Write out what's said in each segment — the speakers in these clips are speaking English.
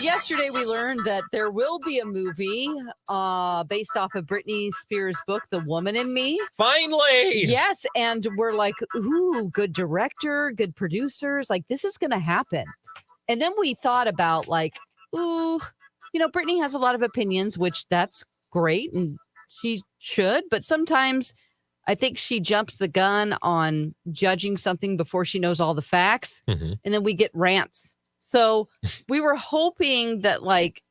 yesterday we learned that there will be a movie based off of Britney Spears' book, The Woman in Me. Finally! Yes, and we're like, ooh, good director, good producers. Like, this is going to happen. And then we thought about like, ooh, Britney has a lot of opinions, which that's great, and she should. But sometimes I think she jumps the gun on judging something before she knows all the facts. Mm-hmm. And then we get rants. So we were hoping that like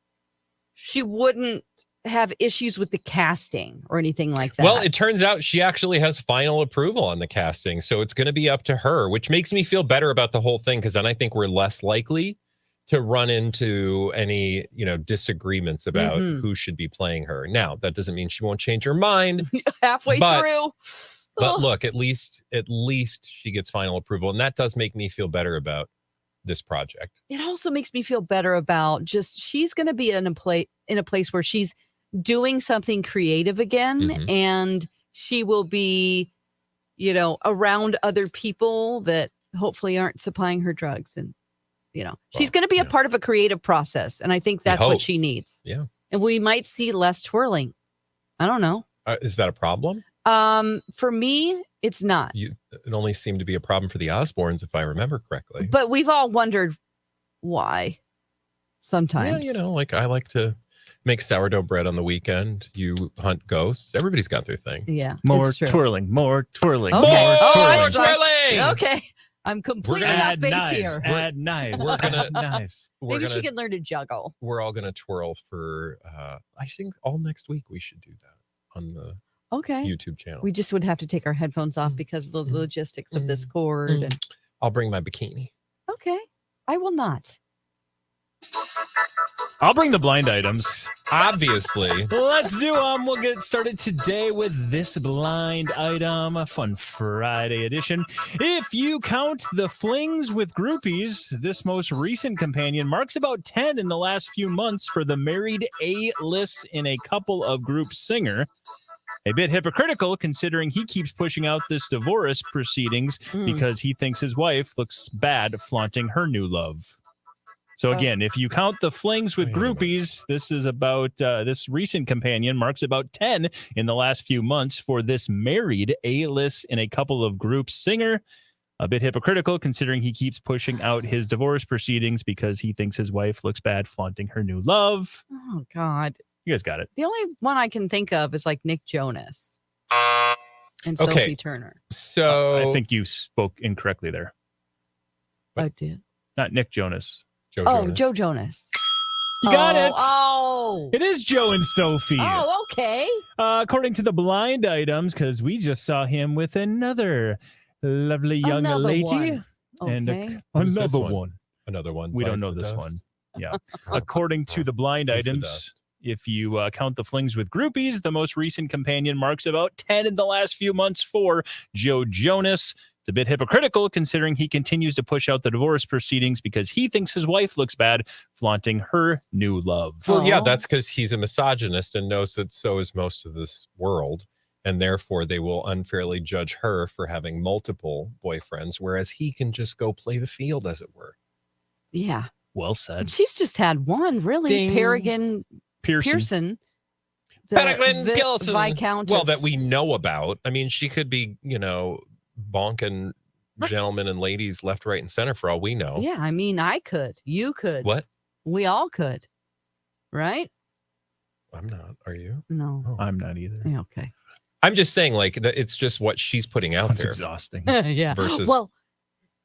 she wouldn't have issues with the casting or anything like that. Well, it turns out she actually has final approval on the casting. So it's going to be up to her, which makes me feel better about the whole thing, because then I think we're less likely to run into any, disagreements about who should be playing her. Now, that doesn't mean she won't change her mind halfway through. But look, at least she gets final approval, and that does make me feel better about this project. It also makes me feel better about just she's going to be in a place where she's doing something creative again, and she will be, around other people that hopefully aren't supplying her drugs, and she's going to be a part of a creative process, and I think that's what she needs. Yeah, and we might see less twirling. I don't know. Is that a problem? For me, it's not. It only seemed to be a problem for the Osbournes, if I remember correctly. But we've all wondered why. Sometimes, yeah, like I like to make sourdough bread on the weekend. You hunt ghosts. Everybody's got their thing. Yeah, more twirling, more twirling, okay. more twirling. Like, okay, I'm completely off base here. Add knives. We're gonna knives. Maybe she can learn to juggle. We're all gonna twirl for. I think all next week we should do that on the YouTube channel. We just would have to take our headphones off because of the logistics of this cord. And I'll bring my bikini. Okay, I will not. I'll bring the blind items. Obviously. Let's do them. We'll get started today with this blind item, a fun Friday edition. If you count the flings with groupies, this most recent companion marks about 10 in the last few months for the married A-list in a couple of group singer. A bit hypocritical considering he keeps pushing out this divorce proceedings because he thinks his wife looks bad flaunting her new love. So again, if you count the flings with groupies, this is about this recent companion marks about 10 in the last few months for this married A-list in a couple of groups singer. A bit hypocritical considering he keeps pushing out his divorce proceedings because he thinks his wife looks bad flaunting her new love. Oh, God. You guys got it. The only one I can think of is like Nick Jonas and Sophie Turner. So I think you spoke incorrectly there. I did. Not Nick Jonas. Joe Jonas. You got it. Oh. It is Joe and Sophie. Oh, okay. According to the blind items, because we just saw him with another lovely young lady. One. And Okay. another one. Another one. We don't know this one. Yeah. According to the blind items, if you count the flings with groupies, the most recent companion marks about 10 in the last few months for Joe Jonas. It's a bit hypocritical considering he continues to push out the divorce proceedings because he thinks his wife looks bad flaunting her new love. Well, yeah, that's because he's a misogynist and knows that so is most of this world. And therefore, they will unfairly judge her for having multiple boyfriends, whereas he can just go play the field, as it were. Yeah. Well said. She's just had one, really. Ding. Peregrine Pearson. Peregrine Pearson. Viscount. Well, that we know about. I mean, she could be, bonking gentlemen and ladies left, right, and center for all we know. Yeah, I mean, I could. You could. What? We all could. Right? I'm not. Are you? No. Oh. I'm not either. Yeah, okay. I'm just saying, like, it's just what she's putting out That's there. exhausting. Yeah. Versus. Well,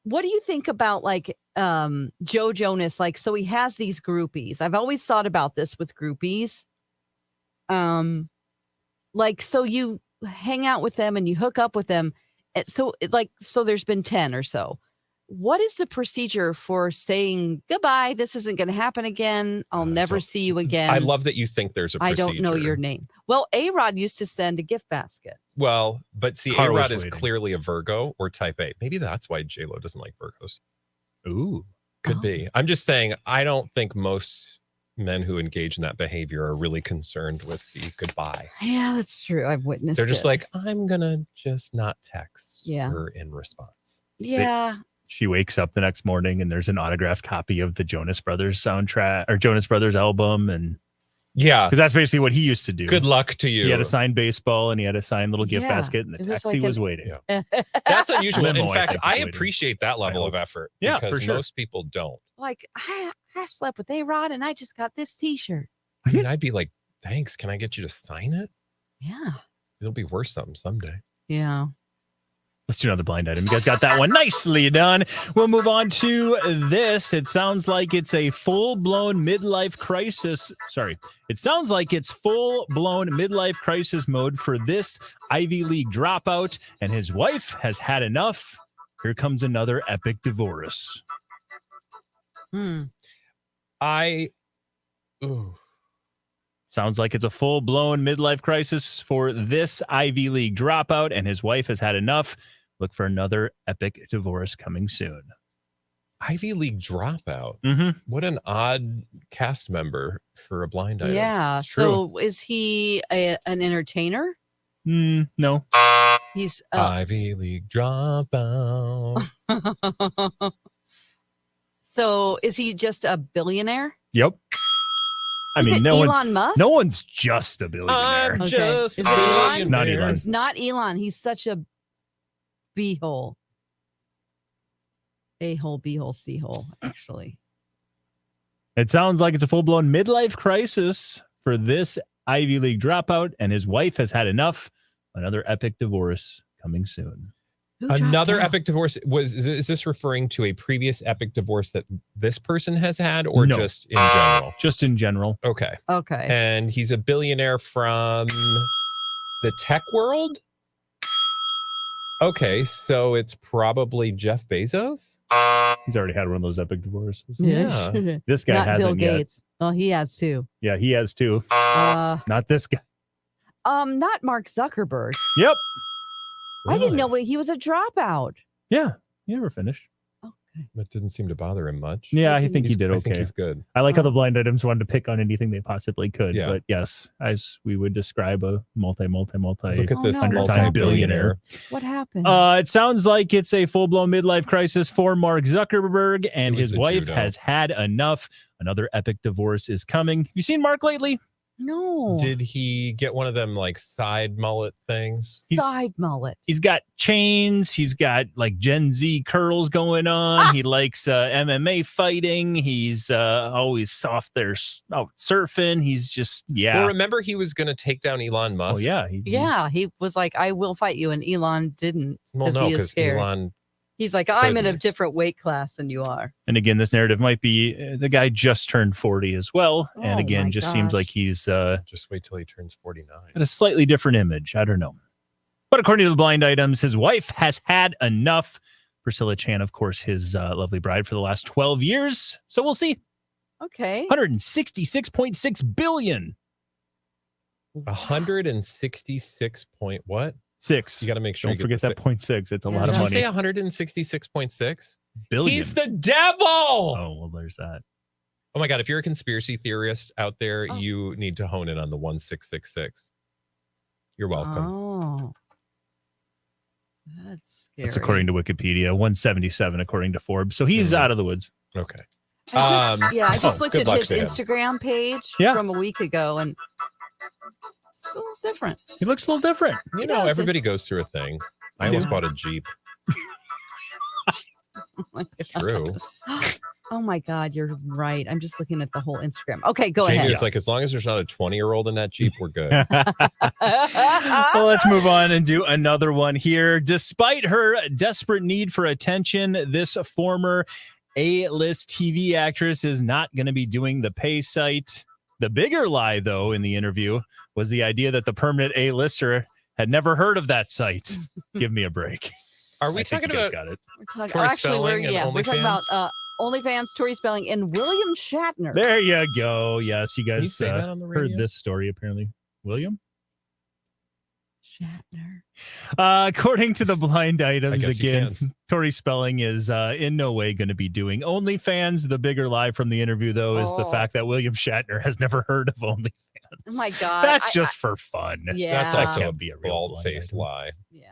what do you think about like Joe Jonas? Like, so he has these groupies. I've always thought about this with groupies. Like, so you hang out with them and you hook up with them. So there's been 10 or so. What is the procedure for saying goodbye? This isn't going to happen again. I'll never see you again. I love that you think there's a procedure. I don't know your name. Well, A-Rod used to send a gift basket. Well, but see, Carl A-Rod was is waiting. clearly a Virgo or type A. Maybe that's why J-Lo doesn't like Virgos. Ooh. Could be. I'm just saying, I don't think most men who engage in that behavior are really concerned with the goodbye. Yeah, that's true. I've witnessed They're just it. like, I'm going to just not text Yeah. her in response. Yeah. she wakes up the next morning and there's an autographed copy of the Jonas Brothers soundtrack or Jonas Brothers album. And Yeah. because that's basically what he used to do. Good luck to you. He had a signed baseball and he had a signed little gift basket and the taxi was waiting. Yeah. That's unusual. Limo, In fact, I waiting. appreciate that level of effort. Yeah, because for sure. most people don't. Like, I slept with A-Rod and I just got this t-shirt. I mean, I'd be like, thanks. Can I get you to sign it? Yeah. It'll be worth something someday. Yeah. Let's do another blind item. You guys got that one nicely done. We'll move on to this. It sounds like it's a full-blown midlife crisis. Sorry. It sounds like it's full-blown midlife crisis mode for this Ivy League dropout, and his wife has had enough. Here comes another epic divorce. Sounds like it's a full-blown midlife crisis for this Ivy League dropout, and his wife has had enough. Look for another epic divorce coming soon. Ivy League dropout. Mm-hmm. What an odd cast member for a blind item. Yeah. So is he an entertainer? No. He's Ivy League dropout. So is he just a billionaire? Yep. Is it Elon Musk? No one's just a billionaire. Okay. Just Is it Elon? It's not Elon. It's not Elon. He's such a beehole. A-hole, B-hole, C-hole, actually. It sounds like it's a full-blown midlife crisis for this Ivy League dropout, and his wife has had enough. Another epic divorce coming soon. Another epic divorce. Is this referring to a previous epic divorce that this person has had, or No. just in general? Just in general. Okay. Okay. And he's a billionaire from the tech world? Okay, so it's probably Jeff Bezos? He's already had one of those epic divorces. Yeah. This guy Not hasn't Bill yet. Gates. Well, he has too. Yeah, he has too. Not this guy. Not Mark Zuckerberg. Yep. I didn't know he was a dropout. Yeah, he never finished. Okay. That didn't seem to bother him much. Yeah, I think he did okay. I think he's good. I like how the blind items wanted to pick on anything they possibly could. Yeah. But yes, as we would describe a multi Look at this no. multi-billionaire. What happened? It sounds like it's a full-blown midlife crisis for Mark Zuckerberg, and It was his the wife judo. has had enough. Another epic divorce is coming. You seen Mark lately? no. Did he get one of them like side mullet things? Side mullet. He's got chains. He's got like Gen Z curls going on. He likes MMA fighting. He's always soft there surfing. He's just, Well, remember he was going to take down Elon Musk? Oh, yeah. Yeah, he was like, I will fight you. And Elon didn't Well, because no, he is scared. Elon... He's like, I'm in a couldn't. different weight class than you are. And again, this narrative might be the guy just turned 40 as well. And Oh, again, my just seems gosh. like he's Just wait till he turns 49. got a slightly different image. I don't know. But according to the blind items, his wife has had enough. Priscilla Chan, of course, his lovely bride for the last 12 years. So we'll see. Okay. 166.6 billion. 166 point what? 6. You got to make sure Don't you forget that 0.6. It's a lot Did of you money. say 166.6? Billion. He's the devil. Oh, well, there's that. Oh my God. If you're a conspiracy theorist out there, Oh. you need to hone in on the 1666. You're welcome. Oh. That's scary. That's according to Wikipedia. 177 according to Forbes. So he's out of the woods. Okay. I just looked good at luck his to him. Instagram page Yeah. from a week ago and it's a little different. He looks a little different. You He know, does. everybody goes through a thing. I almost bought a Jeep. Oh my True. Oh my God, you're right. I'm just looking at the whole Instagram. Okay, go Jamie ahead. was like, as long as there's not a 20-year-old in that Jeep, we're good. Well, let's move on and do another one here. Despite her desperate need for attention, this former A-list TV actress is not going to be doing the pay site. The bigger lie, though, in the interview was the idea that the permanent A-lister had never heard of that site. Give me a break. Are I we think talking you guys about got it. We're talking, Tori actually, Spelling and we're talking about OnlyFans? OnlyFans, Tori Spelling, and William Shatner. There you go. Yes, you Can you guys say that on the radio? heard this story, apparently. William? Shatner. According to the blind items, guess you again, can. Tori Spelling is in no way going to be doing OnlyFans. The bigger lie from the interview, though, is the Oh. fact that William Shatner has never heard of OnlyFans. Oh my God. That's just for fun. Yeah. That's That also can't a be a real bald-faced blind lie. Yeah.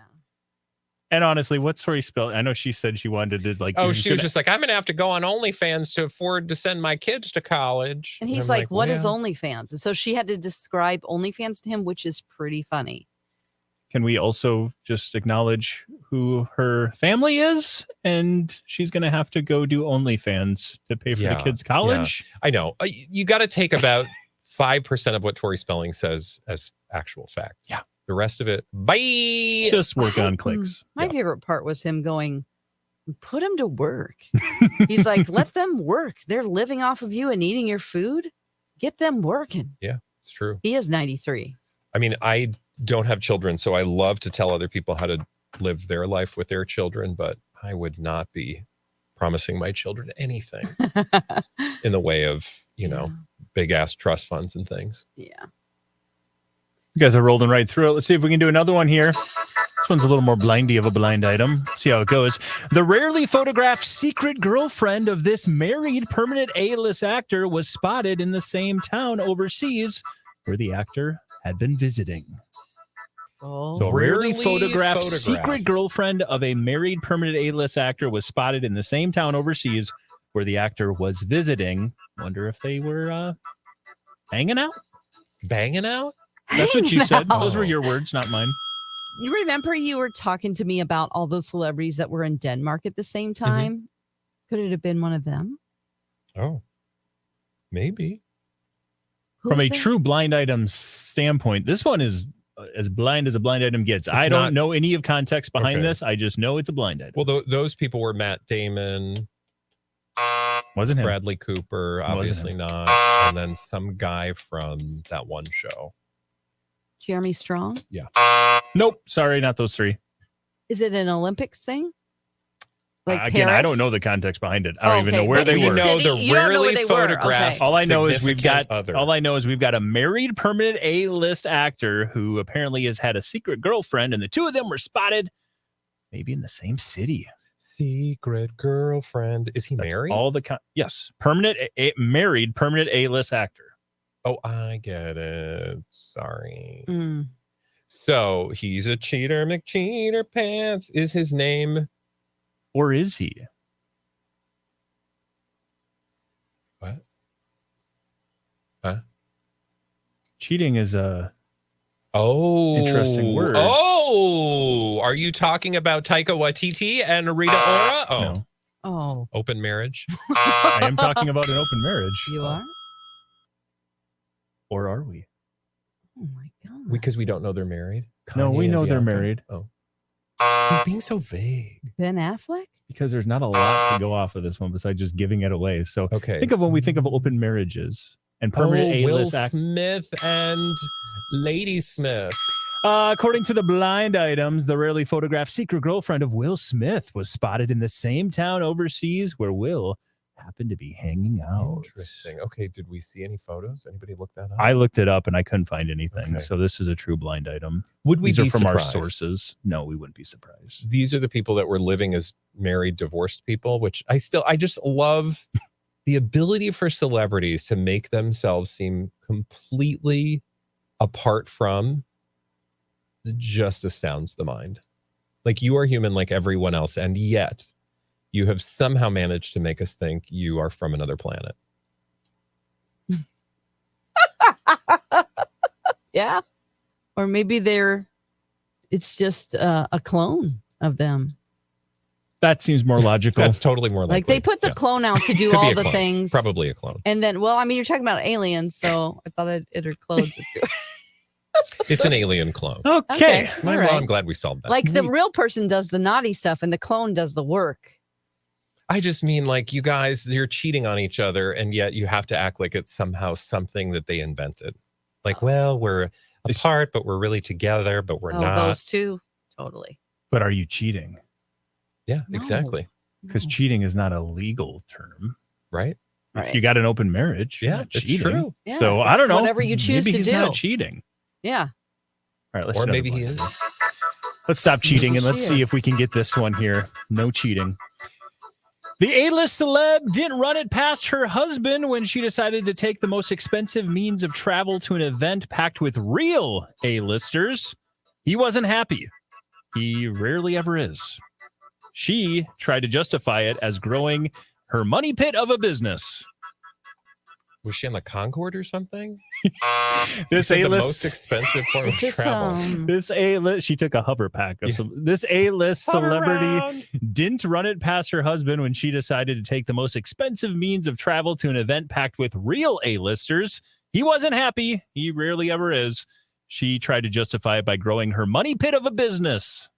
And honestly, what's Tori spelled? I know she said she wanted to like. Oh, she was just like, I'm gonna have to go on OnlyFans to afford to send my kids to college. And he's I'm like, "What is well, OnlyFans?" And so she had to describe OnlyFans to him, which is pretty funny. Can we also just acknowledge who her family is? And she's going to have to go do OnlyFans to pay for the kids' college. Yeah. I know. You got to take about 5% of what Tori Spelling says as actual fact. Yeah. The rest of it, bye. Just work on clicks. My favorite part was him going, "Put them to work." He's like, "Let them work. They're living off of you and eating your food. Get them working." Yeah, it's true. He is 93. I mean, I don't have children, so I love to tell other people how to live their life with their children, but I would not be promising my children anything in the way of, big ass trust funds and things. Yeah. You guys are rolling right through it. Let's see if we can do another one here. This one's a little more blindy of a blind item. See how it goes. The rarely photographed secret girlfriend of this married permanent A-list actor was spotted in the same town overseas where the actor had been visiting. Oh. So a rarely Rarely photographed photographed. secret girlfriend of a married permanent A-list actor was spotted in the same town overseas where the actor was visiting. Wonder if they were hanging out? Banging out? That's what you Hanging said. out. Those were your words, not mine. You remember you were talking to me about all those celebrities that were in Denmark at the same time? Could it have been one of them? Oh, maybe. Who From was a it? true blind item standpoint, this one is as blind as a blind item gets. I don't not- know any of context behind Okay. this. I just know it's a blind item. Well, those people were Matt Damon, Wasn't him. Bradley Cooper, Wasn't obviously him. not, and then some guy from that one show. Jeremy Strong? Nope. Sorry, not those three. Is it an Olympics thing? Like Again, I Paris? don't know the context behind it. I don't even know Okay, where but they is were. it city? The You don't know where rarely they were. photographed. Okay. All I know is we've got significant other. a married permanent A-list actor who apparently has had a secret girlfriend, and the two of them were spotted maybe in the same city. Secret girlfriend. Is he That's married? all the yes, married permanent A-list actor. Oh, I get it. Sorry. Mm. So he's a cheater, McCheater Pants is his name. Or is he? What? Huh? Cheating is a Interesting word. Oh, are you talking about Taika Waititi and Rita Ora? Oh, no. Oh, open marriage. I am talking about an open marriage. you are? Or are we? Oh my God. Because we don't know they're married. No, Kanye we and know they're Bianca? married. Oh, he's being so vague. Ben Affleck? Because there's not a lot to go off of this one besides just giving it away. So Okay. think of when we think of open marriages and permanent Will A-list actors. Smith and Lady Smith. According to the blind items, the rarely photographed secret girlfriend of Will Smith was spotted in the same town overseas where Will happened to be hanging out. Interesting. Okay, did we see any photos? Anybody look that up? I looked it up and I couldn't find anything. Okay. So this is a true blind item. Would we These are be from our surprised? sources. No, we wouldn't be surprised. These are the people that were living as married, divorced people, which I just love the ability for celebrities to make themselves seem completely apart from. It just astounds the mind. Like, you are human like everyone else, and yet you have somehow managed to make us think you are from another planet. Yeah. Or maybe it's just a clone of them. That seems more logical. That's totally more likely. Like they put the Yeah. clone out to do Could be all a the clone. things. Probably a clone. And then, well, I mean, you're talking about aliens, so I thought it includes it too. It's an alien clone. Okay. All Well, right. I'm glad we solved that. Like the real person does the naughty stuff and the clone does the work. I just mean, like, you guys, you're cheating on each other, and yet you have to act like it's somehow something that they invented. Like, well, we're apart, but we're really together, but we're not. Those two. Totally. But are you cheating? Yeah, No. exactly. Because No. cheating is not a legal term. Right? Right. If you got an open marriage, you're Yeah, not it's cheating. true. Yeah, So I it's don't know. whatever you choose maybe to he's do. not cheating. Yeah. All right, let's Or do maybe another he one. is. Let's stop cheating and Maybe let's she see is. if we can get this one here. No cheating. The A-list celeb didn't run it past her husband when she decided to take the most expensive means of travel to an event packed with real A-listers. He wasn't happy. He rarely ever is. She tried to justify it as growing her money pit of a business. Was she on the Concorde or something? This the A-list most expensive form of Is this, travel. This A-list, she took a hover pack. This A-list celebrity didn't run it past her husband when she decided to take the most expensive means of travel to an event packed with real A-listers. He wasn't happy. He rarely ever is. She tried to justify it by growing her money pit of a business.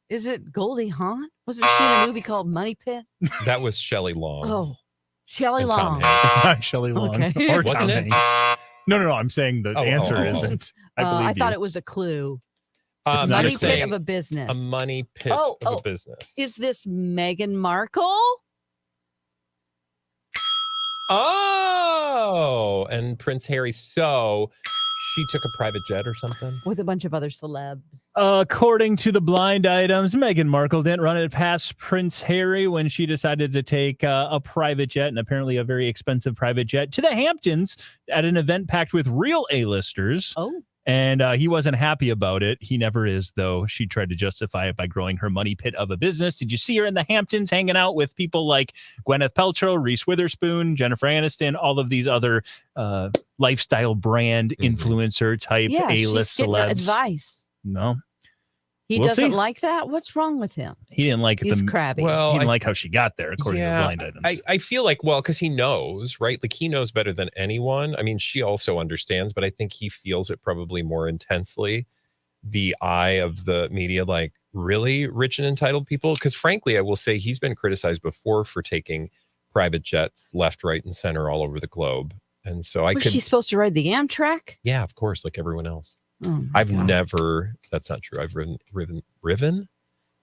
Is it Goldie Hawn? Wasn't she in a movie called Money Pit? That was Shelley Long. Oh, Shelley And Tom Long. Hanks. It's not Shelley Long Okay. or Wasn't Tom it? Hanks. No. I'm saying the answer isn't. I believe I thought you. it was a clue. It's It's not a money clue. pit of a business. A money pit of a business. Is this Meghan Markle? Oh, and Prince Harry. So she took a private jet or something? With a bunch of other celebs. According to the blind items, Meghan Markle didn't run it past Prince Harry when she decided to take a private jet, and apparently a very expensive private jet, to the Hamptons at an event packed with real A-listers. Oh. And he wasn't happy about it. He never is, though. She tried to justify it by growing her money pit of a business. Did you see her in the Hamptons hanging out with people like Gwyneth Paltrow, Reese Witherspoon, Jennifer Aniston, all of these other lifestyle brand influencer type A-list she's getting celebs? advice. No. He We'll doesn't see. like that? What's wrong with him? He didn't like He's the crabby. Well, he didn't like how she got there, according to the blind items. I feel like, well, because he knows, right? Like he knows better than anyone. I mean, she also understands, but I think he feels it probably more intensely. The eye of the media, like really rich and entitled people. Because frankly, I will say he's been criticized before for taking private jets left, right, and center all over the globe. And so Was she supposed to ride the Amtrak? Yeah, of course, like everyone else. Oh I've never, that's not true. I've ridden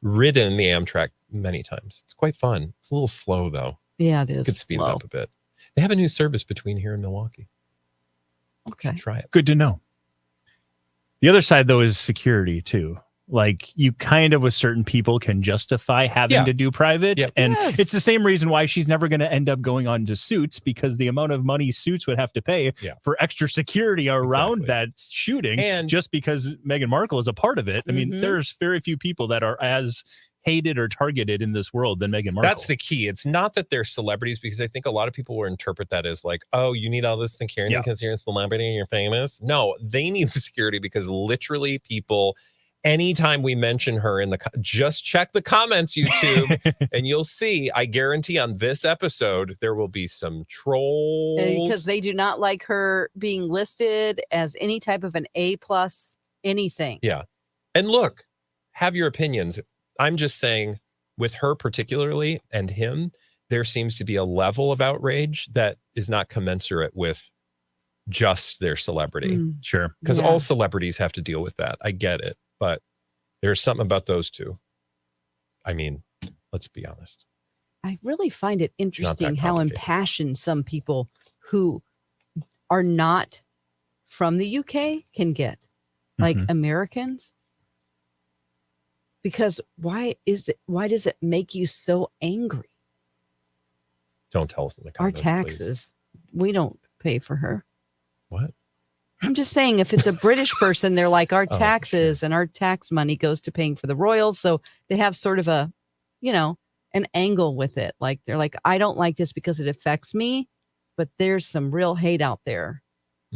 the Amtrak many times. It's quite fun. It's a little slow though. Yeah, it is. Could speed it up a bit. They have a new service between here and Milwaukee. Okay. Try it. Good to know. The other side, though, is security, too. Like, you kind of, with certain people, can justify having to do private. Yep. And Yes. it's the same reason why she's never going to end up going on to Suits, because the amount of money Suits would have to pay for extra security around that shooting, And just because Meghan Markle is a part of it. I mean, Mhm. there's very few people that are as hated or targeted in this world than Meghan Markle. That's the key. It's not that they're celebrities, because I think a lot of people will interpret that as like, oh, you need all this security because you're a celebrity and you're famous. No, they need the security because literally people, anytime we mention her in the, just check the comments, YouTube, and you'll see, I guarantee on this episode, there will be some trolls. Because they do not like her being listed as any type of an A+ anything. Yeah. And look, have your opinions. I'm just saying, with her particularly and him, there seems to be a level of outrage that is not commensurate with just their celebrity. Sure. Because all celebrities have to deal with that. I get it. But there's something about those two. I mean, let's be honest. I really find it interesting how complicated. impassioned some people who are not from the UK can get, like Americans. Because why does it make you so angry? Don't tell us in the Our comments, taxes, we don't pay for her. What? I'm just saying, if it's a British person, they're like, our taxes and our tax money goes to paying for the royals. So they have sort of a, an angle with it. Like, they're like, I don't like this because it affects me, but there's some real hate out there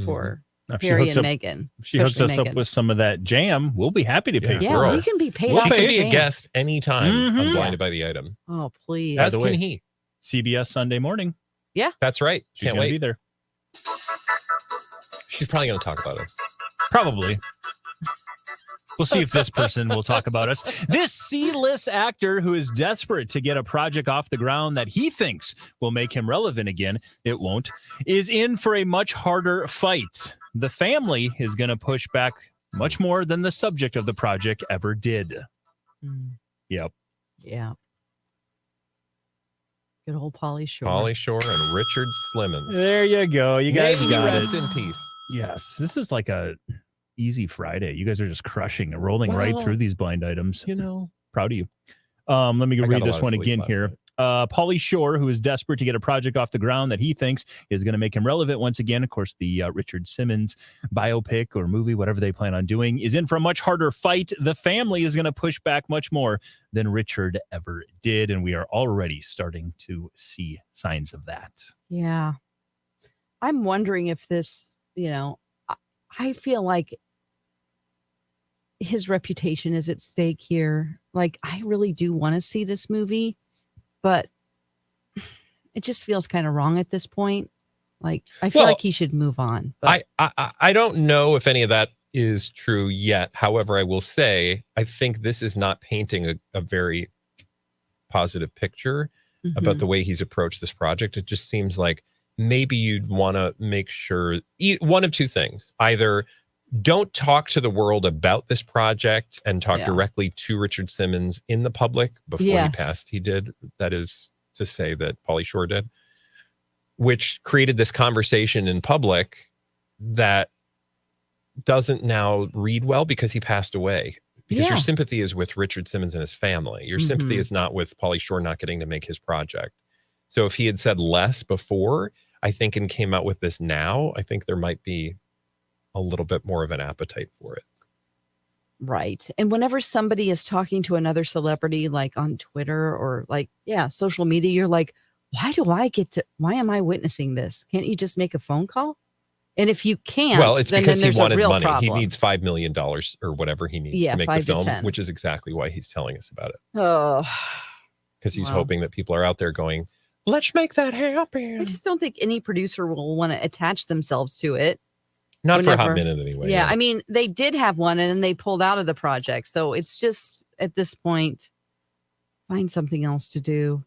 for If she Harry hooks and up- Meghan. If she hooks especially us up Meghan. with some of that jam, we'll be happy to pay for Yeah, it. we can be paid She off. can for be a jam. guest anytime on Mhm. Blinded by the Item. Oh, please. As the can way- he. CBS Sunday morning. Yeah. That's right. She's Can't gonna be wait. there. She's probably going to talk about us. Probably. We'll see if this person will talk about us. This C-list actor who is desperate to get a project off the ground that he thinks will make him relevant again, it won't, is in for a much harder fight. The family is going to push back much more than the subject of the project ever did. Yep. Yeah. Good old Pauly Shore. Pauly Shore and Richard Slimmons. There you go. You guys May he got rest it. in peace. Yes. This is like a easy Friday. You guys are just crushing and rolling right Well, through these blind items. You know, Proud of you. Let me I got read a this lot of one sleep again last here. night. Pauly Shore, who is desperate to get a project off the ground that he thinks is going to make him relevant once again. Of course, the Richard Simmons biopic or movie, whatever they plan on doing, is in for a much harder fight. The family is going to push back much more than Richard ever did, and we are already starting to see signs of that. Yeah. I'm wondering if this, I feel like his reputation is at stake here. Like, I really do want to see this movie, but it just feels kind of wrong at this point. Like, I feel like he should move on. But I don't know if any of that is true yet. However, I will say, I think this is not painting a very positive picture about the way he's approached this project. It just seems like maybe you'd want to make sure one of two things. Either don't talk to the world about this project and talk directly to Richard Simmons in the public before he passed. He did. That is to say that Pauly Shore did, which created this conversation in public that doesn't now read well because he passed away. Because your sympathy is with Richard Simmons and his family. Your sympathy is not with Pauly Shore not getting to make his project. So if he had said less before, I think, and came out with this now, I think there might be a little bit more of an appetite for it. Right. And whenever somebody is talking to another celebrity, like on Twitter or like, social media, you're like, why am I witnessing this? Can't you just make a phone call? And if you can't, well, it's because he wanted money. Problem. He needs $5 million or whatever he needs to make the film, 10. which is exactly why he's telling us about it. Oh, because he's hoping that people are out there going, let's make that happen. I just don't think any producer will want to attach themselves to it. Not for a hot minute anyway. Yeah, I mean, they did have one and then they pulled out of the project. So it's just, at this point, find something else to do,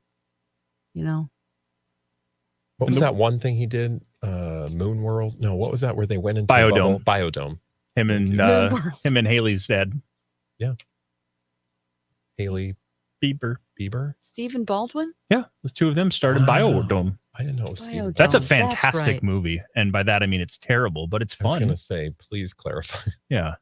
What was that one thing he did? Moon World? No, what was that where they went into Biodome? Biodome. Him and Haley's dad. Yeah. Haley Bieber? Stephen Baldwin? Yeah, the two of them started Biodome. I didn't know it was Stephen. That's a fantastic movie. And by that, I mean, it's terrible, but it's fun. I was going to say, please clarify. Yeah.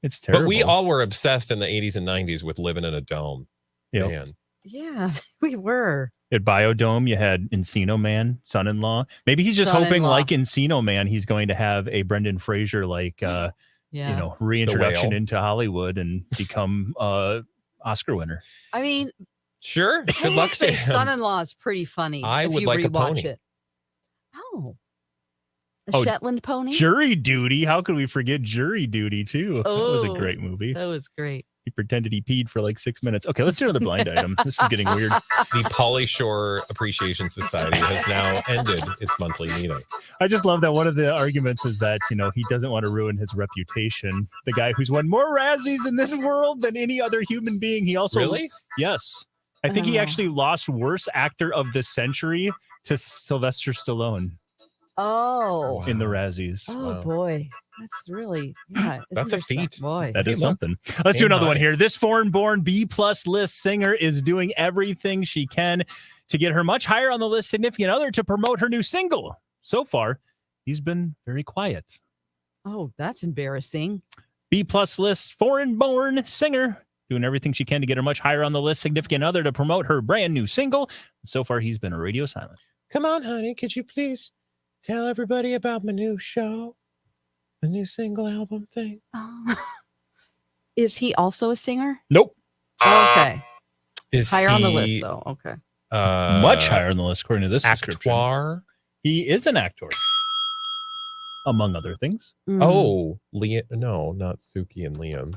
It's terrible. But we all were obsessed in the 80s and 90s with living in a dome. Yep. Man. Yeah, we were. At Biodome, you had Encino Man, son-in-law. Maybe he's just hoping, like Encino Man, he's going to have a Brendan Fraser, reintroduction into Hollywood and become Oscar winner. I mean, sure. Good luck to him. Son-in-law is pretty funny. I would like a pony. It. A Shetland pony? Jury Duty. How could we forget Jury Duty, too? Oh, that was a great movie. That was great. He pretended he peed for like 6 minutes. Okay, let's do another blind item. This is getting weird. The Pauly Shore Appreciation Society has now ended its monthly meeting. I just love that one of the arguments is that, he doesn't want to ruin his reputation. The guy who's won more Razzies in this world than any other human being. He also... Really? Yes. I think he actually lost worst actor of the century to Sylvester Stallone. Oh. In the Razzies. Oh, boy. That's really, that's a feat. Boy. That is something. Let's do another one here. This foreign-born B-plus list singer is doing everything she can to get her much higher on the list significant other to promote her new single. So far, he's been very quiet. Oh, that's embarrassing. B-plus list foreign-born singer doing everything she can to get her much higher on the list significant other to promote her brand new single. So far, he's been radio silent. Come on, honey, could you please tell everybody about my new show? The new single album thing. Is he also a singer? Nope. Okay. Is higher on the list, though? Okay. Much higher on the list, according to this description. Actor? He is an actor, among other things. Oh, Liam? No, not Suki and Liam.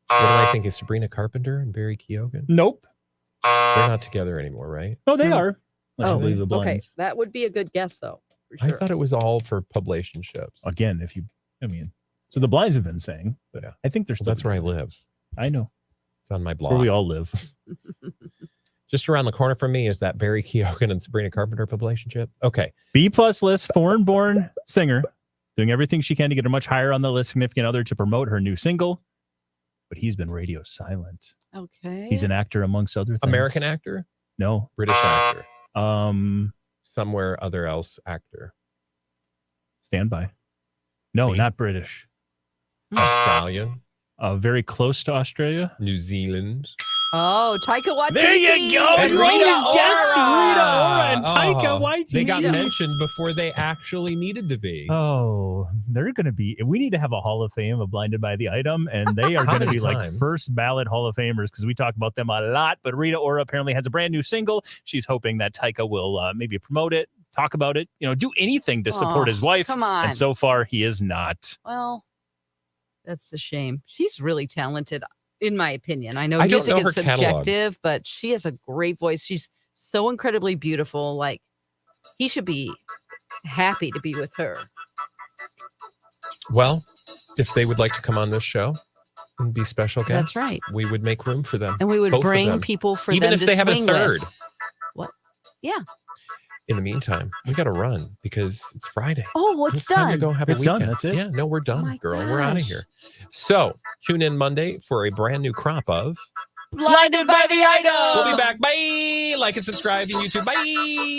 What do I think? Is Sabrina Carpenter and Barry Keoghan? Nope. They're not together anymore, right? No, they are. Okay. That would be a good guess, though. For sure. I thought it was all for publicationships. Again, so the blinds have been saying, but I think there's. That's where I live. I know. It's on my blog. That's where we all live. Just around the corner from me is that Barry Keoghan and Sabrina Carpenter publicationship. Okay. B-plus list, foreign-born singer, doing everything she can to get her much higher on the list significant other to promote her new single, but he's been radio silent. Okay. He's an actor amongst other things. American actor? No. British actor. Somewhere other else actor. Stand by. No, not British. Australian. Very close to Australia. New Zealand. Oh, Taika Waititi. There you go. And You Rita always guess Ora. Rita Ora and Taika Oh, Waititi. They got mentioned before they actually needed to be. Oh, they're going to be. We need to have a Hall of Fame of Blinded by the Item, and they are How going to many be like times? first ballot Hall of Famers because we talk about them a lot. But Rita Ora apparently has a brand new single. She's hoping that Taika will maybe promote it, talk about it, do anything to support his wife. Come on. And so far, he is not. Well, that's a shame. She's really talented, in my opinion. I know I don't music know her is subjective, catalog. but she has a great voice. She's so incredibly beautiful. Like, he should be happy to be with her. Well, if they would like to come on this show and be special guests, That's right. we would make room for them. And we would Both of bring them. people for Even them if to they have a swing third. with. What? Yeah. In the meantime, we got to run because it's Friday. Oh, it's time to done. go have It's a done. weekend. That's it. Yeah, no, we're done, my girl. We're out of gosh. here. So tune in Monday for a brand new crop of Blinded by the Item. We'll be back. Bye. Like and subscribe to YouTube. Bye.